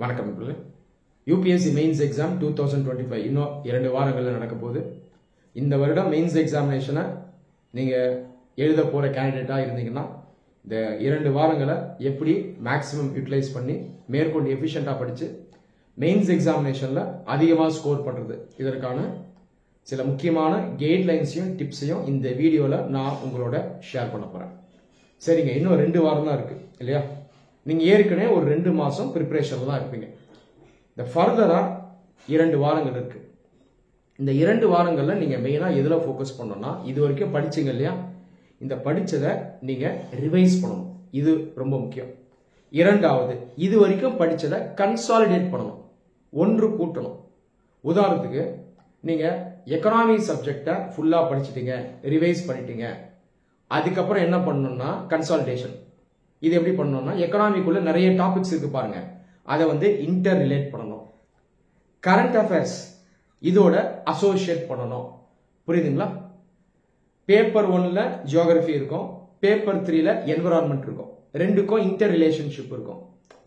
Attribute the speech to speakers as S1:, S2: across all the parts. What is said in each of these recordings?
S1: வணக்கம் நண்பர்களே. UPSC mains exam 2025 இன்னும் 2 வாரங்களில் நடக்க போகுது. இந்த வருடம் மெயின்ஸ் எக்ஸாமினேஷனை நீங்கள் எழுத போகிற கேண்டிடேட்டாக இருந்தீங்கன்னா இந்த 2 வாரங்களை எப்படி மேக்ஸிமம் யூட்டிலைஸ் பண்ணி மேற்கொண்டு எஃபிஷியண்டாக படித்து மெயின்ஸ் எக்ஸாமினேஷனில் அதிகமாக ஸ்கோர் பண்ணுறது, இதற்கான சில முக்கியமான கைட்லைன்ஸையும் டிப்ஸையும் இந்த வீடியோவில் நான் உங்களோட ஷேர் பண்ண போகிறேன். சரிங்க, இன்னும் 2 வாரம் தான் இருக்குது இல்லையா? நீங்கள் ஏற்கனவே ஒரு 2 மாதம் ப்ரிப்பரேஷனில் தான் இருப்பீங்க. இந்த ஃபர்தராக 2 வாரங்கள் இருக்குது. இந்த 2 வாரங்களில் நீங்கள் மெயினாக எதில் ஃபோக்கஸ் பண்ணணும்னா, இது வரைக்கும் படிச்சிங்க இல்லையா, இந்த படித்ததை நீங்கள் ரிவைஸ் பண்ணணும். இது ரொம்ப முக்கியம். 2வது, இது வரைக்கும் படித்ததை கன்சாலிடேட் பண்ணணும், ஒன்று கூட்டணும். உதாரணத்துக்கு நீங்கள் எக்கனாமி சப்ஜெக்டை ஃபுல்லாக படிச்சிட்டீங்க, ரிவைஸ் பண்ணிட்டீங்க, அதுக்கப்புறம் என்ன பண்ணணும்னா கன்சாலிடேஷன். இது எப்படி பண்ணணும்னா, எக்கனாமிக்குள்ள நிறைய டாபிக்ஸ் இருக்கு பாருங்க, அதை இன்டர் ரிலேட் பண்ணணும். கரண்ட் அஃபேர்ஸ் இதோட அசோசியேட் பண்ணணும். புரியுதுங்களா? பேப்பர் 1ல ஜியோகிரபி இருக்கும், பேப்பர் 3ல என்விரான்மெண்ட் இருக்கும். ரெண்டுக்கும் இன்டர் ரிலேஷன்ஷிப் இருக்கும்.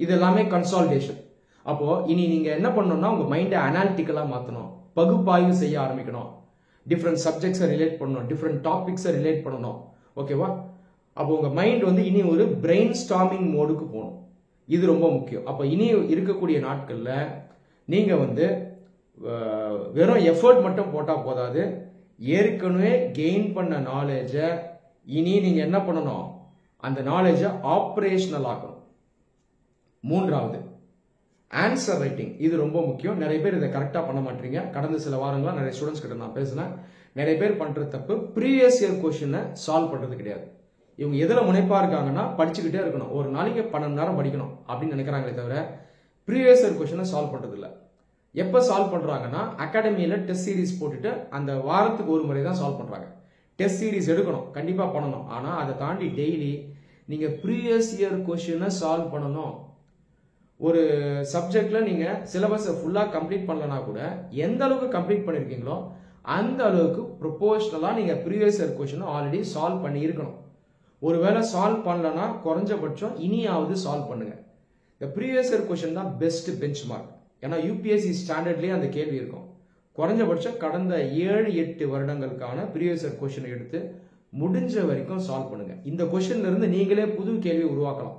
S1: இது எல்லாமே கன்சாலிடேஷன். அப்போ இனி நீங்க என்ன பண்ணணும்னா, உங்க மைண்டை அனாலிட்டிக்கலா மாத்தணும், பகுப்பாய்வு செய்ய ஆரம்பிக்கணும், டிஃப்ரெண்ட் சப்ஜெக்ட்ஸை ரிலேட் பண்ணணும், டிஃப்ரெண்ட் டாபிக்ஸை ரிலேட் பண்ணணும். ஓகேவா? அப்போ உங்க மைண்ட் இனி ஒரு பிரெயின் ஸ்டார்மிங் மோடுக்கு போகணும். இது ரொம்ப முக்கியம். அப்போ இனி இருக்கக்கூடிய நாட்கள்ல நீங்க வெறும் எஃபர்ட் மட்டும் போட்டா போதாது. ஏற்கனவே கெயின் பண்ண நாலேஜை இனி நீங்க என்ன பண்ணணும், அந்த நாலேஜை ஆப்ரேஷனல் ஆக்கணும். 3வது, ஆன்சர் ரைட்டிங். இது ரொம்ப முக்கியம். நிறைய பேர் இதை கரெக்டா பண்ண மாட்டீங்க. கடந்த சில வாரங்களா நிறைய ஸ்டூடெண்ட்ஸ் கிட்ட நான் பேசினேன். நிறைய பேர் பண்ற தப்பு, ப்ரீவியஸ் இயர் கொஸ்டினை சால்வ் பண்றது கிடையாது. இவங்க எதில் முனைப்பா இருக்காங்கன்னா, படிச்சுக்கிட்டே இருக்கணும், ஒரு நாளைக்கு 12 மணி நேரம் படிக்கணும் அப்படின்னு நினைக்கிறாங்களே தவிர ப்ரீவியஸ் இயர் கொஸ்டினை சால்வ் பண்றது இல்லை. எப்போ சால்வ் பண்றாங்கன்னா, அகாடமியில டெஸ்ட் சீரிஸ் போட்டுட்டு அந்த வாரத்துக்கு ஒரு முறை தான் சால்வ் பண்றாங்க. டெஸ்ட் சீரிஸ் எடுக்கணும், கண்டிப்பா பண்ணணும். ஆனா அதை தாண்டி டெய்லி நீங்க ப்ரீவியஸ் இயர் கொஸ்டினை சால்வ் பண்ணணும். ஒரு சப்ஜெக்ட்ல நீங்க சிலபஸை ஃபுல்லா கம்ப்ளீட் பண்ணலனா கூட எந்த அளவுக்கு கம்ப்ளீட் பண்ணிருக்கீங்களோ அந்த அளவுக்கு ப்ரொபோஷனலா நீங்க ப்ரீவியஸ் இயர் கொஸ்டினை ஆல்ரெடி சால்வ் பண்ணி இருக்கணும். ஒருவேளை சால்வ் பண்ணலன்னா குறைஞ்சபட்சம் இனியாவது சால்வ் பண்ணுங்க. இந்த ப்ரீவியஸ் இயர் கொஸ்டின் தான் பெஸ்ட் பெஞ்ச் மார்க். ஏன்னா யூபிஎஸ்சி ஸ்டாண்டர்ட்லேயே அந்த கேள்வி இருக்கும். குறைஞ்சபட்சம் கடந்த 7-8 வருடங்களுக்கான ப்ரீவியஸ் இயர் கொஸ்டினை எடுத்து முடிஞ்ச வரைக்கும் சால்வ் பண்ணுங்க. இந்த கொஸ்டின்ல இருந்து நீங்களே புது கேள்வி உருவாக்கலாம்.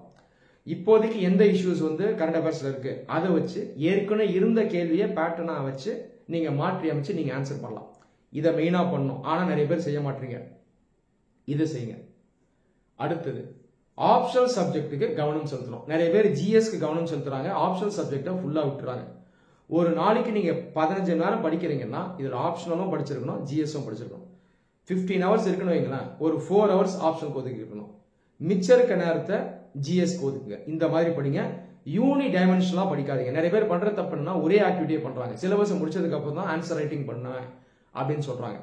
S1: இப்போதைக்கு எந்த இஷ்யூஸ் கரண்ட் அஃபேர்ஸ்ல இருக்கு, அதை வச்சு ஏற்கனவே இருந்த கேள்வியை பேட்டர்னா வச்சு நீங்க மாற்றி அமைச்சு நீங்க ஆன்சர் பண்ணலாம். இதை மெயினா பண்ணணும். ஆனா நிறைய பேர் செய்ய மாட்டீங்க. இதை செய்யுங்க. அடுத்தது, ஆப்ஷனல் சப்ஜெக்ட்டுக்கு கவனம் செலுத்தணும். நிறைய பேர் ஜிஎஸ்க்கு கவனம் செலுத்துறாங்க, ஆப்ஷனல் சப்ஜெக்டை ஃபுல்லா விட்டுறாங்க. ஒரு நாளைக்கு நீங்க 15 மணி நேரம் படிக்கிறீங்கன்னா இதுல ஆப்ஷனலும் படிச்சிருக்கணும், ஜிஎஸும் படிச்சிருக்கணும். 15 ஹவர்ஸ் இருக்குன்னு வைங்களேன், ஒரு 4 ஹவர்ஸ் ஆப்ஷனுக்கு ஒதுக்கி இருக்கணும். மிச்சம் இருக்க நேரத்தை ஜிஎஸ்க்கு ஒதுக்குங்க. இந்த மாதிரி படிங்க. யூனி டைமென்ஷனலா படிக்காதீங்க. நிறைய பேர் பண்ற தப்புன்னா ஒரே ஆக்டிவிட்டியை பண்றாங்க. சிலபஸ் முடிச்சதுக்கு அப்புறம் தான் ஆன்சர் ரைட்டிங் பண்ணுவேன் அப்படின்னு சொல்றாங்க.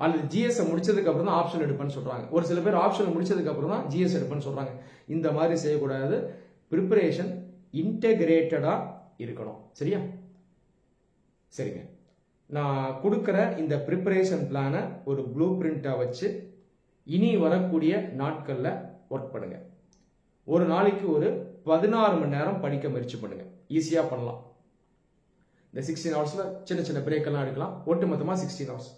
S1: அல்லது ஜிஎஸ் முடிச்சதுக்கு அப்புறம் தான் ஆப்ஷன் எடுப்பேன்னு சொல்றாங்க. ஒரு சில பேர் ஆப்ஷன் முடிச்சதுக்கு அப்புறம் தான் ஜிஎஸ் எடுப்பேன்னு சொல்றாங்க. இந்த மாதிரி செய்யக்கூடாது. ப்ரிப்பரேஷன் இன்டெகிரேட்டடா இருக்கணும். சரியா? சரிங்க, நான் கொடுக்கிற இந்த ப்ரிப்பரேஷன் பிளானை ஒரு ப்ளூ பிரிண்டா வச்சு இனி வரக்கூடிய நாட்கள்ல ஒர்க் பண்ணுங்க. ஒரு நாளைக்கு ஒரு 16 மணி நேரம் படிக்க முயற்சி பண்ணுங்க. ஈஸியா பண்ணலாம். இந்த 16 ஹவர்ஸ்ல சின்ன சின்ன பிரேக் எல்லாம் எடுக்கலாம். ஒட்டுமொத்தமா 16 ஹவர்ஸ்.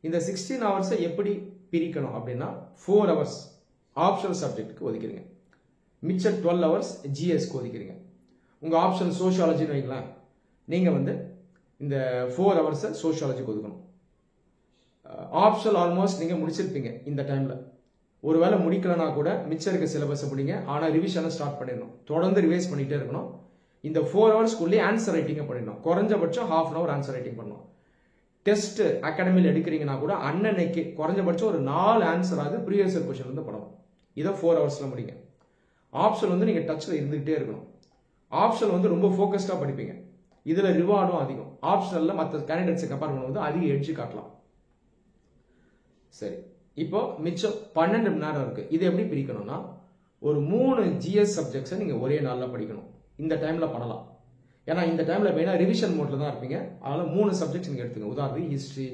S1: இந்த 16 ஹவர்ஸை எப்படி பிரிக்கணும் அப்படின்னா, 4 ஹவர்ஸ் ஆப்ஷனல் சப்ஜெக்ட்டுக்கு ஒதுக்கிறீங்க, மிச்சம் 12 ஹவர்ஸ் ஜிஎஸ்க்கு ஒதுக்கிறீங்க. உங்க ஆப்ஷன் சோஷியாலஜின்னு வைங்களேன், நீங்க இந்த 4 ஹவர்ஸை சோஷியாலஜிக்கு ஒதுக்கணும். ஆப்ஷனல் ஆல்மோஸ்ட் நீங்க முடிச்சிருப்பீங்க இந்த டைம்ல. ஒருவேளை முடிக்கலனா கூட மிச்சம் இருக்க சிலபஸ் முடிங்க. ஆனா ரிவிஷனை ஸ்டார்ட் பண்ணிடணும். தொடர்ந்து ரிவைஸ் பண்ணிட்டே இருக்கணும். இந்த 4 ஹவர்ஸ்க்குள்ளே ஆன்சர் ரைட்டிங்கை பண்ணிடணும். குறைஞ்சபட்சம் ½ அன் ஹவர் ஆன்சர் ரைட்டிங் பண்ணணும். டெஸ்ட் அகாடமியில் எடுக்கிறீங்கன்னா கூட அன்னன்னைக்கு குறைஞ்சபட்சம் ஒரு 4 ஆன்சர் ஆகுது ப்ரீவியஸ் இயர் கொஸ்டின் பண்ணணும். இதை 4 ஹவர்ஸ்ல முடிங்க. ஆப்ஷன் நீங்க டச்ல இருந்துகிட்டே இருக்கணும். ஆப்ஷன் ரொம்ப ஃபோக்கஸ்டா படிப்பீங்க. இதுல ரிவார்டும் அதிகம். ஆப்ஷனல்ல மற்ற கேண்டிடேட்ஸை கம்பேர் பண்ணும்போது அதிக எட்ஜ் காட்டலாம். சரி, இப்போ மிச்சம் 12 மணி நேரம் இருக்கு. இது எப்படி பிரிக்கணும்னா, ஒரு 3 ஜிஎஸ் சப்ஜெக்ட்ஸை நீங்க ஒரே நாள்ல படிக்கணும். இந்த டைம்ல பண்ணலாம். ஏன்னா இந்த டைம்ல மெயினா ரிவிஷன் மோட்ல தான் இருப்பீங்க. அதனால 3 சப்ஜெக்ட்ஸ் நீங்க எடுத்துங்க. உதாரணத்துக்கு ஹிஸ்டரி,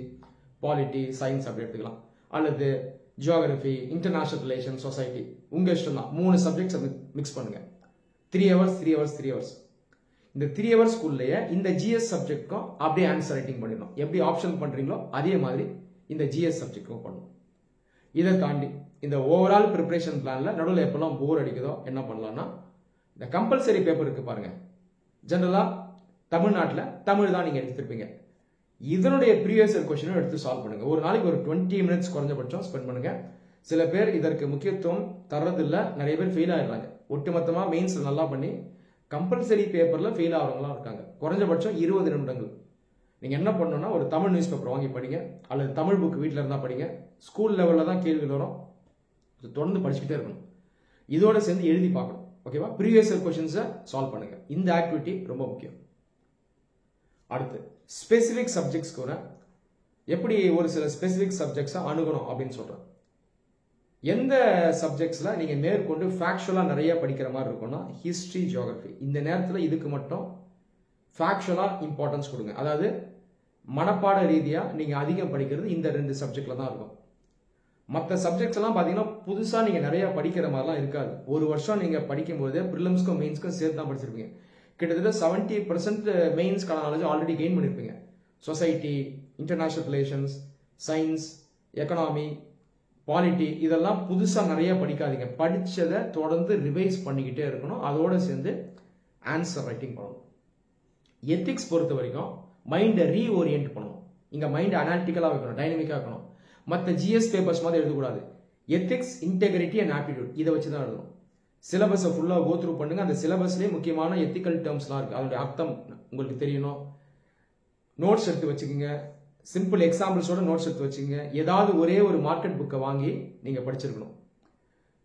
S1: பாலிட்டி, சயின்ஸ் அப்படி எடுத்துக்கலாம். அல்லது ஜியோகிரபி, இன்டர்நேஷனல் ரிலேஷன், சொசைட்டி, உங்க இஷ்டம் தான். 3 சப்ஜெக்ட்ஸ் மிக்ஸ் பண்ணுங்க. 3 ஹவர்ஸ் 3 ஹவர்ஸ் 3 ஹவர்ஸ். இந்த 3 ஹவர்ஸ் ஸ்கூல்லையே இந்த ஜிஎஸ் சப்ஜெக்ட்க்கும் அப்படியே ஆன்சர் ரைட்டிங் பண்ணிடணும். எப்படி ஆப்ஷன் பண்றீங்களோ அதே மாதிரி இந்த ஜிஎஸ் சப்ஜெக்ட்க்கும் பண்ணணும். இதை தாண்டி இந்த ஓவரால் ப்ரிப்பரேஷன் பிளான்ல நடுவில் எப்பெல்லாம் போர் அடிக்குதோ என்ன பண்ணலாம்னா, இந்த கம்பல்சரி பேப்பர் இருக்கு பாருங்க. ஜெனரலா தமிழ்நாட்டில் தமிழ் தான் நீங்க எடுத்துருப்பீங்க. இதனுடைய ப்ரீவியஸ் இயர் கொஸ்டினும் எடுத்து சால்வ் பண்ணுங்க. ஒரு நாளைக்கு ஒரு 20 மினிட்ஸ் குறைஞ்சபட்சம் ஸ்பெண்ட் பண்ணுங்க. சில பேர் இதற்கு முக்கியத்துவம் தர்றதில்ல, நிறைய பேர் ஃபெயில் ஆயிடுறாங்க. ஒட்டுமொத்தமா மெயின்ஸ்ல நல்லா பண்ணி கம்பல்சரி பேப்பர்ல ஃபெயில் ஆகிறவங்களாம் இருக்காங்க. குறைஞ்சபட்சம் 20 நிமிடங்கள் நீங்க என்ன பண்ணணும்னா, ஒரு தமிழ் நியூஸ் பேப்பர் வாங்கி படிங்க, அல்லது தமிழ் புக் வீட்டில் இருந்தா படிங்க. ஸ்கூல் லெவலில் தான் கேள்விகள் வரும், தொடர்ந்து படிச்சுக்கிட்டே இருக்கணும். இதோட சேர்ந்து எழுதி பார்க்கணும். ஓகேவா? ப்ரீவியஸ் இயர் கொஸ்டின்ஸை சால்வ் பண்ணுங்க. இந்த ஆக்டிவிட்டி ரொம்ப முக்கியம். அடுத்து ஸ்பெசிபிக் சப்ஜெக்ட்ஸ் கூட எப்படி ஒரு சில ஸ்பெசிபிக் சப்ஜெக்ட்ஸை அணுகணும் அப்படின்னு சொல்றேன். எந்த சப்ஜெக்ட்ஸ்ல நீங்க மேற்கொண்டு ஃபேக்சுவலா நிறைய படிக்கிற மாதிரி இருக்கும்னா, ஹிஸ்டரி, ஜியோகிராஃபி. இந்த நேரத்தில் இதுக்கு மட்டும் ஃபேக்சுவலா இம்பார்ட்டன்ஸ் கொடுங்க. அதாவது மனப்பாட ரீதியா நீங்க அதிகம் படிக்கிறது இந்த 2 சப்ஜெக்ட்ல தான் இருக்கும். மற்ற சப்ஜெக்ட்ஸ் எல்லாம் பாத்தீங்கன்னா புதுசா நீங்க நிறைய படிக்கிற மாதிரிலாம் இருக்காது. ஒரு வருஷம் நீங்க படிக்கும் போது பிரிலிம்ஸ்க்கும் மெயின்ஸ்க்கும் சேர்த்து தான் படிச்சிருப்பீங்க. கிட்டத்தட்ட 70% மெயின்ஸ்க்கான நாலேஜ் ஆல்ரெடி கெயின் பண்ணிருப்பீங்க. Society, international relations, science, economy, polity, இதெல்லாம் புதுசா நிறைய படிக்காதீங்க. படிச்சதை தொடர்ந்து ரிவைஸ் பண்ணிக்கிட்டே இருக்கணும். அதோட சேர்ந்து ஆன்சர் ரைட்டிங் பண்ணணும். எத்திக்ஸ் பொறுத்த வரைக்கும் மைண்டை ரீஓரியன்ட் பண்ணணும். இங்க மைண்ட் அனாலிட்டிக்கலா வைக்கணும், டைனமிக்கா இருக்கணும். மற்ற ஜிஎஸ் பேப்பர்ஸ் மாதிரி எழுதக்கூடாது. எத்திக்ஸ், இன்டெகிரிட்டி அண்ட் ஆப்டிடியூட் இதை வச்சு தான் எழுதணும். சிலபஸை ஃபுல்லாக கோ த்ரூ பண்ணுங்க. அந்த சிலபஸ்லேயே முக்கியமான எத்திக்கல் டேர்ம்ஸ்லாம் இருக்கு, அதோடைய அர்த்தம் உங்களுக்கு தெரியணும். நோட்ஸ் எடுத்து வச்சுக்கோங்க. சிம்பிள் எக்ஸாம்பிள்ஸோட நோட்ஸ் எடுத்து வச்சுக்கோங்க. ஏதாவது ஒரே ஒரு மார்க்கெட் புக்கை வாங்கி நீங்க படிச்சிருக்கணும்.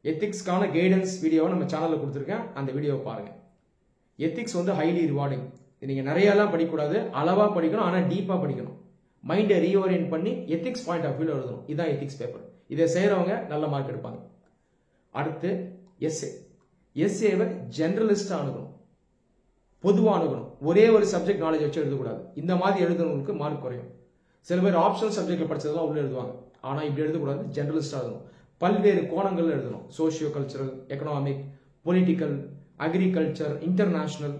S1: எத்திக்ஸ்க்கான கைடன்ஸ் வீடியோவை நம்ம சேனலில் கொடுத்துருக்கேன், அந்த வீடியோவை பாருங்க. எத்திக்ஸ் வந்து ஹைலி ரிவார்டிங். நீங்க நிறையலாம் படிக்கக்கூடாது, அளவா படிக்கணும், ஆனால் டீப்பா படிக்கணும். மைண்டை ரீஓரியன்ட் பண்ணி எத்திக்ஸ் பாயிண்ட் ஆஃப் வியூல எழுதணும். இதுதான் எத்திக்ஸ் பேப்பர். இதை செய்யறவங்க நல்ல மார்க் எடுப்பாங்க. அடுத்து எஸ்ஏ. எஸ்ஏவை ஜெனரலிஸ்டா அணுகணும், பொதுவாக அணுகணும். ஒரே ஒரு சப்ஜெக்ட் நாலேஜ் வச்சு எழுதக்கூடாது. இந்த மாதிரி எழுதுறவங்களுக்கு மார்க் குறையும். சில பேர் ஆப்ஷனல் சப்ஜெக்ட்ல படிச்சதெல்லாம் உள்ள எழுதுவாங்க, ஆனா இப்படி எழுதக்கூடாது. ஜெனரலிஸ்டா எழுதணும். பல்வேறு கோணங்கள் எழுதணும். Socio cultural, economic, political, agriculture, international,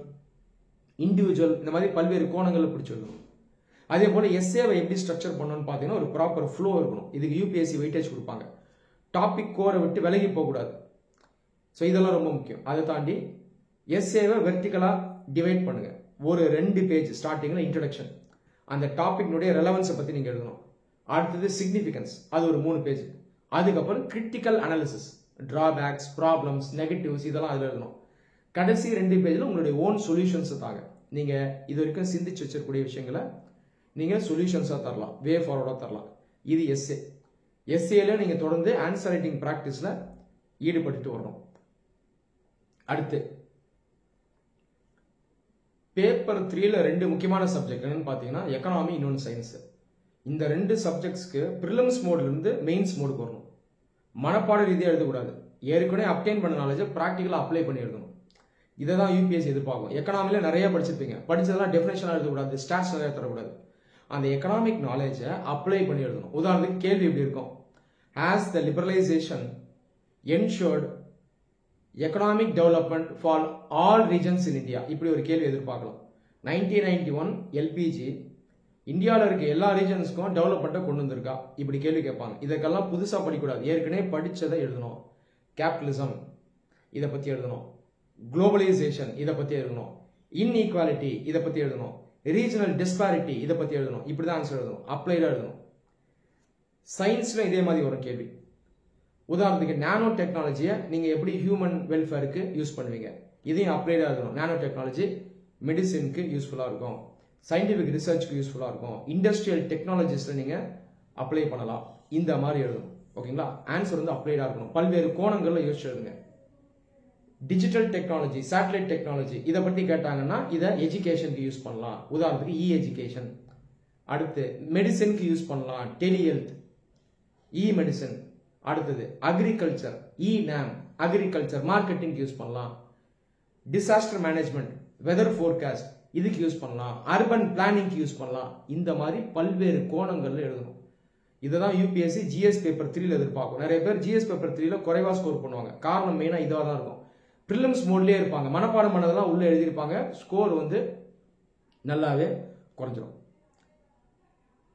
S1: individual, இந்த மாதிரி பல்வேறு கோணங்களை பிடிச்சி எழுதணும். அதே போல எஸ்ஏவை எப்படி ஸ்ட்ரக்சர் பண்ணணும்னு பார்த்தீங்கன்னா, ஒரு ப்ராப்பர் ஃப்ளோ இருக்கணும். இதுக்கு யூபிஎஸ்சி வெயிட்டேஜ் கொடுப்பாங்க. டாபிக் கோரை விட்டு விலகி போகக்கூடாது. ஸோ இதெல்லாம் ரொம்ப முக்கியம். அதை தாண்டி எஸ்ஏவை வெர்டிகலா டிவைட் பண்ணுங்க. ஒரு 2 பேஜ் ஸ்டார்டிங்ல இன்ட்ரடக்ஷன், அந்த டாபிக்னுடைய ரெலவன்ஸை பத்தி நீங்க எழுதணும். அடுத்தது சிக்னிஃபிகன்ஸ், அது ஒரு 3 பேஜ். அதுக்கப்புறம் critical analysis, drawbacks, problems, negatives, இதெல்லாம் அதில் எழுதணும். கடைசி 2 பேஜ்ல உங்களுடைய ஓன் சொல்யூஷன்ஸ் தாங்க. நீங்க இது வரைக்கும் சிந்திச்சு வச்சிருக்கக்கூடிய விஷயங்களை நீங்க சொல்யூஷன்ஸா தரலாம், வே ஃபார்வர்டா தரலாம். இது எஸ்ஏ. எஸ்ஏல நீங்க தொடர்ந்து ஆன்சர் ரைட்டிங் பிராக்டிஸ்ல ஈடுபட்டு வரணும். அடுத்து பேப்பர் 3ல 2 முக்கியமான சப்ஜெக்ட் என்னன்னு பாத்தீங்கன்னா, எக்கனாமி, இன்னொன்று சயின்ஸ். இந்த 2 சப்ஜெக்ட்ஸ்க்கு பிரிலிம்ஸ் மோட்ல இருந்து மெயின்ஸ் மோடுக்கு வரணும். மனப்பாட ரீதியாக எழுதக்கூடாது. ஏற்கனவே அப்டைன் பண்ண நாலேஜை ப்ராக்டிக்கலா அப்ளை பண்ணி எழுதணும். இதை தான் யூபிஎஸ்சி எதிர்பார்க்கும். எக்கனாமில நிறைய படிச்சிருப்பீங்க, படிச்சதெல்லாம் டெஃபினேஷனா எழுதக்கூடாது, ஸ்டாட்ஸ் நிறைய தரக்கூடாது. அந்த எக்கனாமிக் நாலேஜை அப்ளை பண்ணி எழுதணும். உதாரணத்துக்கு கேள்வி எப்படி இருக்கும், has the liberalization ensured economic development for all regions in India? இப்படி ஒரு கேள்வி எதிர்பார்க்கலாம். 1991 எல்பிஜி இந்தியாவில் இருக்க எல்லா ரீஜன்ஸ்க்கும் டெவலப்மெண்ட்டை கொண்டு வந்திருக்கா? இப்படி கேள்வி கேட்பாங்க. இதற்கெல்லாம் புதுசா படிக்கூடாது, ஏற்கனவே படிச்சதை எழுதணும். கேபிட்டலிசம் இதை பத்தி எழுதணும், குளோபலைசேஷன் இதை பத்தி எழுதணும், இன்இக்வாலிட்டி இதை பத்தி எழுதணும், ரீஜனல் டிஸ்பாரிட்டி இதை பத்தி எழுதணும். இப்படிதான் ஆன்சர் எழுதணும், அப்ளைடா எழுதணும். சயின்ஸ்ல இதே மாதிரி ஒரு கேள்வி. உதாரணத்துக்கு நானோ டெக்னாலஜியை நீங்க எப்படி ஹியூமன் வெல்ஃபேருக்கு யூஸ் பண்ணுவீங்க? இதையும் அப்ளைடா எழுதணும். நானோ டெக்னாலஜி மெடிசினுக்கு யூஸ்ஃபுல்லா இருக்கும், சயின்டிபிக் ரிசர்ச்சுக்கு யூஸ்ஃபுல்லா இருக்கும், இண்டஸ்ட்ரியல் டெக்னாலஜிஸ்ல நீங்க அப்ளை பண்ணலாம். இந்த மாதிரி எழுதணும். ஓகேங்களா? ஆன்சர் வந்து அப்ளைடா இருக்கணும். பல்வேறு கோணங்கள்ல யோசிச்சு எழுதுங்க. டிஜிட்டல் டெக்னாலஜி, சேட்டலைட் டெக்னாலஜி இதை பத்தி கேட்டாங்கன்னா இதை எஜுகேஷனுக்கு யூஸ் பண்ணலாம். உதாரணத்துக்கு இ எஜுகேஷன். அடுத்து மெடிசனுக்கு யூஸ் பண்ணலாம், டெலி ஹெல்த், இ மெடிசன். அடுத்தது அக்ரிகல்ச்சர், இ நேம், அக்ரிகல்ச்சர் மார்க்கெட்டிங் யூஸ் பண்ணலாம். டிசாஸ்டர் மேனேஜ்மெண்ட், வெதர் ஃபோர்காஸ்ட் இதுக்கு யூஸ் பண்ணலாம். அர்பன் பிளானிங் யூஸ் பண்ணலாம். இந்த மாதிரி பல்வேறு கோணங்கள்ல எழுதணும். இதுதான் யூபிஎஸ்சி ஜிஎஸ் பேப்பர் 3ல எதிர்பார்க்கும். நிறைய பேர் ஜிஎஸ் பேப்பர் 3ல குறைவா ஸ்கோர் பண்ணுவாங்க. காரணம் மெயினா இதுவா தான் இருக்கும். ப்ரிலிம்ஸ் மோட்லேயே இருப்பாங்க, மனப்பாடம் பண்ணதெல்லாம் உள்ளே எழுதியிருப்பாங்க, ஸ்கோர் வந்து நல்லாவே குறைஞ்சிரும்.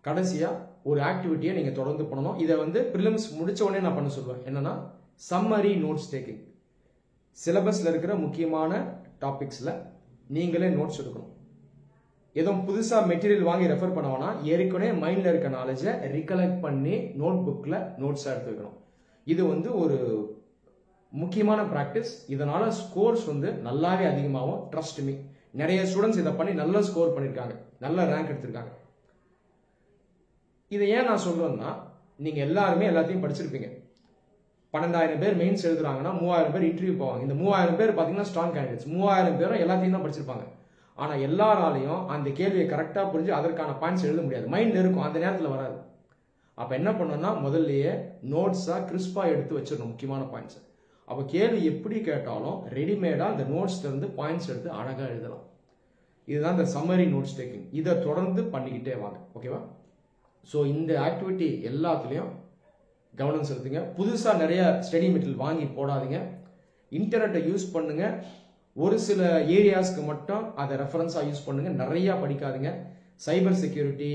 S1: கடைசியாக ஒரு ஆக்டிவிட்டியை நீங்கள் தொடர்ந்து பண்ணணும். இதை வந்து ப்ரிலிம்ஸ் முடிச்ச உடனே நான் பண்ண சொல்லுவேன். என்னன்னா சம்மரி நோட்ஸ் டேக்கிங். சிலபஸில் இருக்கிற முக்கியமான டாபிக்ஸில் நீங்களே நோட்ஸ் எடுக்கணும். எதுவும் புதுசாக மெட்டீரியல் வாங்கி ரெஃபர் பண்ண வேணா, ஏற்கனவே மைண்டில் இருக்க நாலேஜை ரிகலெக்ட் பண்ணி நோட் புக்கில் நோட்ஸாக எடுத்து வைக்கணும். இது வந்து ஒரு முக்கியமான ப்ராக்டிஸ். இதனால ஸ்கோர்ஸ் வந்து நல்லாவே அதிகமாகும். ட்ரஸ்ட் மீ, நிறைய ஸ்டூடெண்ட்ஸ் இதை பண்ணி நல்ல ஸ்கோர் பண்ணியிருக்காங்க, நல்ல ரேங்க் எடுத்திருக்காங்க. இதை ஏன் நான் சொல்றேன்னா, நீங்க எல்லாருமே எல்லாத்தையும் படிச்சிருப்பீங்க. 12,000 பேர் மெயின்ஸ் எழுதுறாங்கன்னா 3000 பேர் இன்டர்வியூ போவாங்க. இந்த 3000 பேர் பார்த்தீங்கன்னா ஸ்ட்ராங் கேண்டிடேட்ஸ். 3000 பேரும் எல்லாத்தையும் தான் படிச்சிருப்பாங்க. ஆனால் எல்லாராலையும் அந்த கேள்வியை கரெக்டாக புரிஞ்சு அதற்கான பாயிண்ட்ஸ் எழுத முடியாது. மைண்டில் இருக்கும், அந்த நேரத்தில் வராது. அப்போ என்ன பண்ணணும்னா, முதல்லயே நோட்ஸாக கிறிஸ்பாக எடுத்து வச்சிடணும் முக்கியமான பாயிண்ட்ஸ். அப்போ கேள்வி எப்படி கேட்டாலும் ரெடிமேடாக அந்த நோட்ஸ்ல இருந்து பாயிண்ட்ஸ் எடுத்து அழகாக எழுதலாம். இதுதான் இந்த சம்மரி நோட்ஸ் டேக்கிங். இதை தொடர்ந்து பண்ணிக்கிட்டே வாங்க. ஓகேவா? ஸோ இந்த ஆக்டிவிட்டி எல்லாத்துலேயும் கவனம் செலுத்துங்க. புதுசாக நிறைய ஸ்டடி மெட்டீரியல் வாங்கி போடாதீங்க. இன்டர்நெட்டை யூஸ் பண்ணுங்க. ஒரு சில ஏரியாஸ்க்கு மட்டும் அதை ரெஃபரன்ஸாக யூஸ் பண்ணுங்க. நிறையா படிக்காதீங்க. சைபர் செக்யூரிட்டி,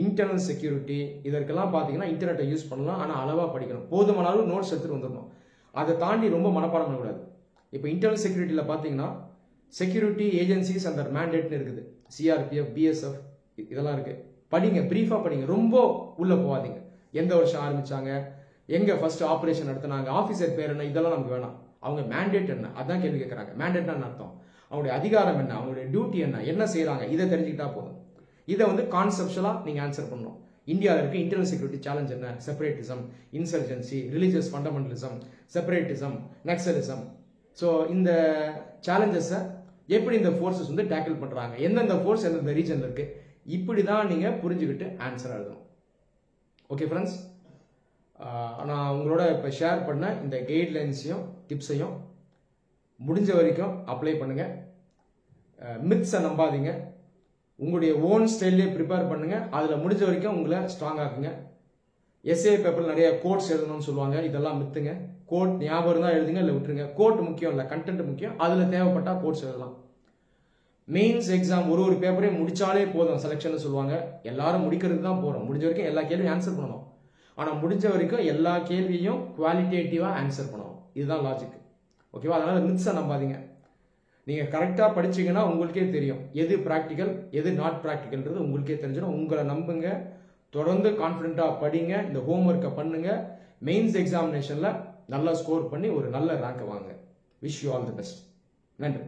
S1: இன்டர்னல் செக்யூரிட்டி, இதற்கெல்லாம் பார்த்தீங்கன்னா இன்டர்நெட்டை யூஸ் பண்ணலாம். ஆனால் அளவாக படிக்கணும். போதுமான அளவு நோட்ஸ் எடுத்துகிட்டு வந்துடணும். அதை தாண்டி ரொம்ப மனப்பாடம் பண்ணக்கூடாது. இப்போ இன்டர்னல் செக்யூரிட்டியில் பார்த்தீங்கன்னா செக்யூரிட்டி ஏஜென்சிஸ் அந்த மேண்டேட்னு இருக்குது. சிஆர்பிஎஃப், பிஎஸ்எஃப் இதெல்லாம் இருக்குது. படிங்க, பிரீஃபாக படிங்க. ரொம்ப உள்ளே போகாதீங்க. எந்த வருஷம் ஆரம்பித்தாங்க, எங்கே ஃபர்ஸ்ட் ஆப்ரேஷன் நடத்தினாங்க, ஆஃபீஸர் பேர் என்ன, இதெல்லாம் நமக்கு வேணாம். அவங்க மேண்டேட் என்ன, அதான் கேள்வி கேட்குறாங்க. மேண்டேட்னா என்ன அர்த்தம், அவங்களுடைய அதிகாரம் என்ன, அவங்களுடைய டியூட்டி என்ன செய்கிறாங்க, இதை தெரிஞ்சுக்கிட்டா போதும். இதை வந்து கான்செப்ஷுவலாக நீங்கள் ஆன்சர் பண்ணணும். இந்தியாவில் இருக்க இன்டர்னல் செக்யூரிட்டி சேலஞ்ச் என்ன, separatism, insurgency, religious fundamentalism, separatism, Naxalism. So இந்த சேலஞ்சஸை எப்படி இந்த ஃபோர்ஸஸ் வந்து டேக்கிள் பண்ணுறாங்க, எந்தெந்த ஃபோர்ஸ் எந்தெந்த ரீஜனில் இருக்குது, இப்படி தான் நீங்கள் புரிஞ்சுக்கிட்டு ஆன்சர் எழுதணும். ஓகே ஃப்ரெண்ட்ஸ், நான் உங்களோட இப்போ ஷேர் பண்ண இந்த கைட்லைன்ஸையும் டிப்ஸையும் முடிஞ்ச வரைக்கும் அப்ளை பண்ணுங்கள். மித்ஸை நம்பாதீங்க. உங்களுடைய ஓன் ஸ்டைல்லே ப்ரிப்பேர் பண்ணுங்கள். அதில் முடிஞ்ச வரைக்கும் உங்களை ஸ்ட்ராங் ஆக்குங்க. எஸ்ஏ பேப்பரில் நிறைய கோட்ஸ் எழுதணும்னு சொல்லுவாங்க, இதெல்லாம் மித்துங்க. கோட் ஞாபகம் இருந்தால் எழுதுங்க, இல்லை விட்டுருங்க. கோட் முக்கியம் இல்லை, கண்டென்ட் முக்கியம். அதில் தேவைப்பட்டால் கோட்ஸ் எழுதலாம். மெயின்ஸ் எக்ஸாம் ஒரு பேப்பரையும் முடிச்சாலே போதும் செலெக்ஷன் சொல்லுவாங்க. எல்லாரும் முடிக்கிறது தான் போகிறோம். முடிஞ்ச வரைக்கும் எல்லா கேள்வியும் ஆன்சர் பண்ணணும். ஆனால் முடிஞ்ச வரைக்கும் எல்லா கேள்வியும் குவாலிட்டேட்டிவாக ஆன்சர் பண்ணணும். இதுதான் லாஜிக். ஓகேவா? அதனால் மித்ஸை நம்பாதீங்க. நீங்கள் கரெக்டாக படிச்சீங்கன்னா உங்களுக்கே தெரியும் எது ப்ராக்டிக்கல் எது நாட் ப்ராக்டிக்கல்ன்றது உங்களுக்கே தெரிஞ்சிடும். உங்களை நம்புங்க, தொடர்ந்து கான்ஃபிடென்ட்டாக படிங்க, இந்த ஹோம்ஒர்க்கை பண்ணுங்க. மெயின்ஸ் எக்ஸாமினேஷனில் நல்லா ஸ்கோர் பண்ணி ஒரு நல்ல ரேங்கை வாங்க. Wish you all the best. நன்றி.